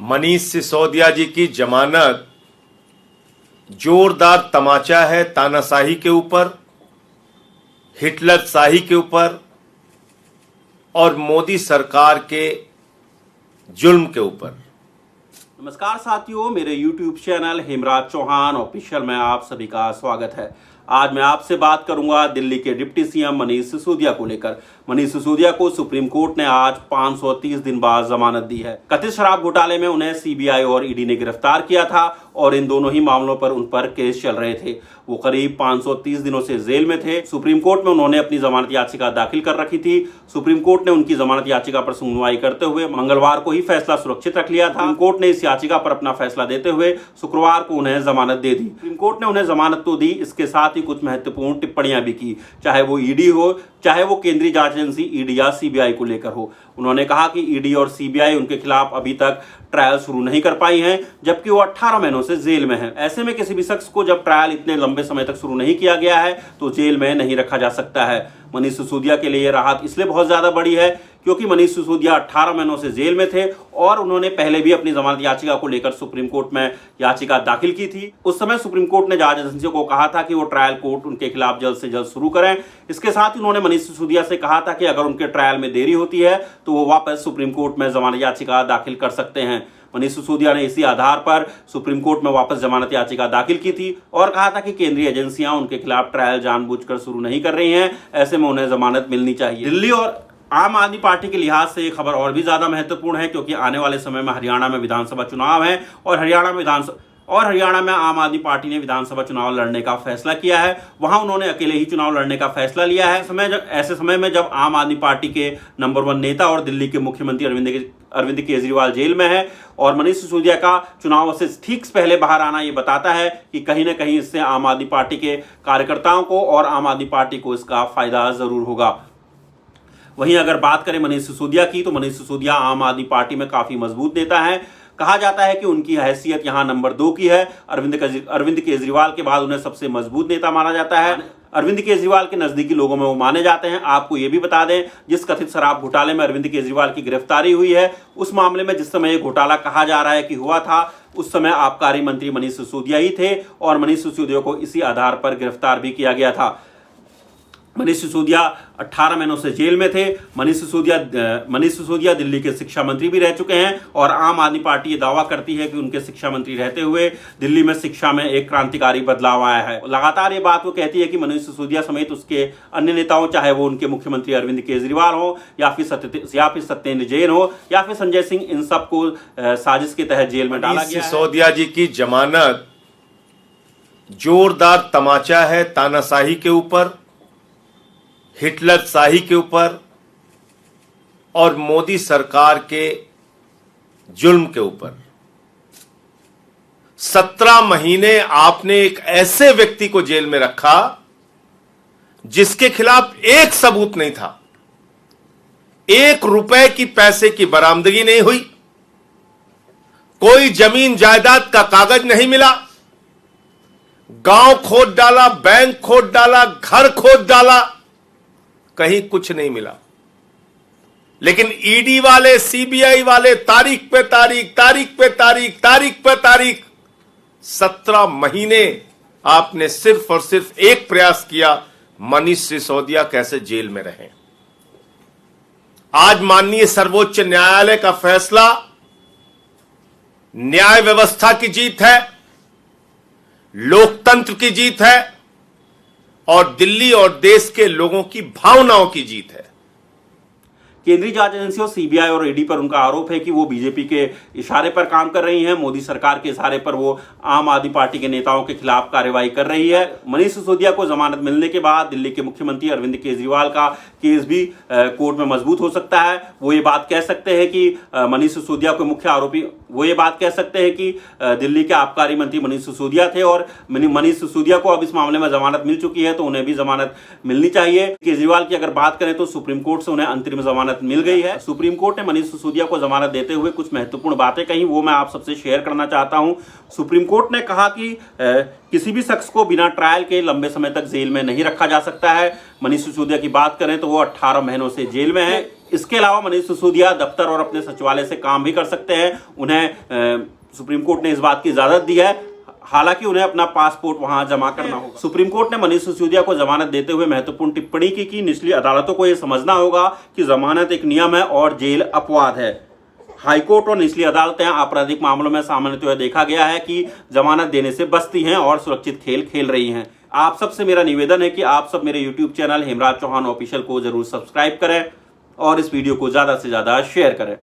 मनीष सिसोदिया जी की जमानत जोरदार तमाचा है तानाशाही के ऊपर, हिटलरशाही के ऊपर और मोदी सरकार के जुल्म के ऊपर। नमस्कार साथियों, मेरे YouTube channel Hemraj Chauhan official में आप सभी का स्वागत है। आज मैं आपसे बात करूंगा दिल्ली के डिप्टी सीएम मनीष सिसोदिया को लेकर। मनीष सिसोदिया को सुप्रीम कोर्ट ने आज 530 दिन बाद जमानत दी है। कथित शराब घोटाले में उन्हें सीबीआई और ईडी ने गिरफ्तार किया था और इन दोनों ही मामलों पर उन पर केस चल रहे थे। वो करीब 530 दिनों से जेल में थे। सुप्रीम कोर्ट में उन्होंने अपनी जमानत याचिका दाखिल कर रखी थी। सुप्रीम कोर्ट ने उनकी जमानत याचिका पर सुनवाई करते हुए मंगलवार को ही फैसला सुरक्षित रख लिया था। सुप्रीम कोर्ट ने इस याचिका पर अपना फैसला देते हुए शुक्रवार को उन्हें जमानत दे दी। सुप्रीम कोर्ट ने उन्हें जमानत तो दी, इसके साथ ही कुछ महत्वपूर्ण टिप्पणियां भी की, चाहे वो ईडी हो, चाहे वो केंद्रीय जांच एजेंसी ईडी या सीबीआई को लेकर हो। उन्होंने कहा कि ईडी और सीबीआई उनके खिलाफ अभी तक ट्रायल शुरू नहीं कर पाई हैं, जबकि वो 18 महीनों से जेल में हैं। ऐसे में किसी भी शख्स को जब ट्रायल इतने लंबे समय तक शुरू नहीं किया गया है तो जेल में नहीं रखा जा सकता है। मनीष सिसोदिया के लिए यह राहत इसलिए बहुत ज्यादा बड़ी है क्योंकि मनीष सिसोदिया 18 महीनों से जेल में थे और उन्होंने पहले भी अपनी जमानत याचिका को लेकर सुप्रीम कोर्ट में याचिका दाखिल की थी। उस समय सुप्रीम कोर्ट ने जांच एजेंसियों को कहा था कि वो ट्रायल कोर्ट उनके खिलाफ जल्द से जल्द शुरू करें। इसके साथ ही उन्होंने मनीष सिसोदिया से कहा था कि अगर उनके ट्रायल में देरी होती है तो वो वापस सुप्रीम कोर्ट में जमानत याचिका दाखिल कर सकते हैं। मनीष सिसोदिया ने इसी आधार पर सुप्रीम कोर्ट में वापस जमानत याचिका दाखिल की थी और कहा था कि केंद्रीय एजेंसियां उनके खिलाफ ट्रायल जानबूझकर शुरू नहीं कर रही हैं, ऐसे में उन्हें जमानत मिलनी चाहिए। दिल्ली और आम आदमी पार्टी के लिहाज से ये खबर और भी ज्यादा महत्वपूर्ण है क्योंकि आने वाले समय में हरियाणा में विधानसभा चुनाव है और हरियाणा में आम आदमी पार्टी ने विधानसभा चुनाव लड़ने का फैसला किया है। वहां उन्होंने अकेले ही चुनाव लड़ने का फैसला लिया है। ऐसे समय में जब आम आदमी पार्टी के नंबर 1 नेता और दिल्ली के मुख्यमंत्री अरविंद केजरीवाल जेल में है और मनीष सिसोदिया का चुनाव से ठीक पहले बाहर आना ये बताता है कि कहीं ना कहीं इससे आम आदमी पार्टी के कार्यकर्ताओं को और आम आदमी पार्टी को इसका फायदा जरूर होगा। वहीं अगर बात करें मनीष सिसोदिया की तो मनीष सिसोदिया आम आदमी पार्टी में काफी मजबूत नेता है। कहा जाता है कि उनकी हैसियत यहां नंबर 2 की है। अरविंद केजरीवाल के बाद उन्हें सबसे मजबूत नेता माना जाता है। अरविंद केजरीवाल के नजदीकी लोगों में वो माने जाते हैं। आपको ये भी बता दें, जिस कथित शराब घोटाले में अरविंद केजरीवाल की गिरफ्तारी हुई है, उस मामले में जिस समय ये घोटाला कहा जा रहा है कि हुआ था, उस समय आबकारी मंत्री मनीष सिसोदिया ही थे और मनीष सिसोदिया को इसी आधार पर गिरफ्तार भी किया गया था। मनीष सिसोदिया 18 महीनों से जेल में थे। मनीष सिसोदिया दिल्ली के शिक्षा मंत्री भी रह चुके हैं और आम आदमी पार्टी ये दावा करती है कि उनके शिक्षा मंत्री रहते हुए दिल्ली में शिक्षा में एक क्रांतिकारी बदलाव आया है। लगातार ये बात वो कहती है कि मनीष सिसोदिया समेत उसके अन्य नेताओं, चाहे वो उनके मुख्यमंत्री अरविंद केजरीवाल हो या फिर सत्येंद्र जैन हो या फिर संजय सिंह, इन सबको साजिश के तहत जेल में डाला गया है। सिसोदिया जी की जमानत जोरदार तमाचा है तानाशाही के ऊपर, हिटलरशाही के ऊपर और मोदी सरकार के जुल्म के ऊपर। 17 महीने आपने एक ऐसे व्यक्ति को जेल में रखा जिसके खिलाफ एक सबूत नहीं था, 1 रुपए की पैसे की बरामदगी नहीं हुई, कोई जमीन जायदाद का कागज नहीं मिला, गांव खोद डाला, बैंक खोद डाला, घर खोद डाला, कहीं कुछ नहीं मिला। लेकिन ईडी वाले, सीबीआई वाले तारीख पे तारीख 17 महीने आपने सिर्फ और सिर्फ एक प्रयास किया, मनीष सिसोदिया कैसे जेल में रहे। आज माननीय सर्वोच्च न्यायालय का फैसला न्याय व्यवस्था की जीत है, लोकतंत्र की जीत है और दिल्ली और देश के लोगों की भावनाओं की जीत है। केंद्रीय जांच एजेंसियों सीबीआई और ईडी पर उनका आरोप है कि वो बीजेपी के इशारे पर काम कर रही हैं। मोदी सरकार के इशारे पर वो आम आदमी पार्टी के नेताओं के खिलाफ कार्रवाई कर रही है। मनीष सिसोदिया को जमानत मिलने के बाद दिल्ली के मुख्यमंत्री अरविंद केजरीवाल का केस भी कोर्ट में मजबूत हो सकता है। वो ये बात कह सकते हैं कि मनीष सिसोदिया के मुख्य आरोपी वो ये बात कह सकते हैं कि दिल्ली के आबकारी मंत्री मनीष सिसोदिया थे और मनीष सिसोदिया को अब इस मामले में जमानत मिल चुकी है तो उन्हें भी जमानत मिलनी चाहिए। केजरीवाल की अगर बात करें तो सुप्रीम कोर्ट से उन्हें अंतरिम जमानत मिल गई है। सुप्रीम कोर्ट ने मनीष सिसोदिया को जमानत देते हुए कुछ महत्वपूर्ण बातें कही, वो मैं आप सबसे शेयर करना चाहता हूं। सुप्रीम कोर्ट ने कहा कि किसी भी शख्स को बिना ट्रायल के लंबे समय तक जेल में नहीं रखा जा सकता है। मनीष सिसोदिया की बात करें तो वो 18 महीनों से जेल में है। इसके अलावा मनीष सिसोदिया दफ्तर और अपने सचिवालय से काम भी कर सकते हैं। उन्हें सुप्रीम कोर्ट ने इस बात की इजाजत दी है, हालांकि उन्हें अपना पासपोर्ट वहां जमा करना होगा। सुप्रीम कोर्ट ने मनीष सिसोदिया को जमानत देते हुए महत्वपूर्ण टिप्पणी की कि निचली अदालतों को यह समझना होगा कि जमानत एक नियम है और जेल अपवाद है। हाईकोर्ट और निचली अदालतें आपराधिक मामलों में सामान्यतः देखा गया है कि जमानत देने से बचती हैं और सुरक्षित खेल खेल रही हैं। आप सबसे मेरा निवेदन है कि आप सब मेरे YouTube channel Hemraj Chauhan official को जरूर सब्सक्राइब करें और इस वीडियो को ज्यादा से ज्यादा शेयर करें।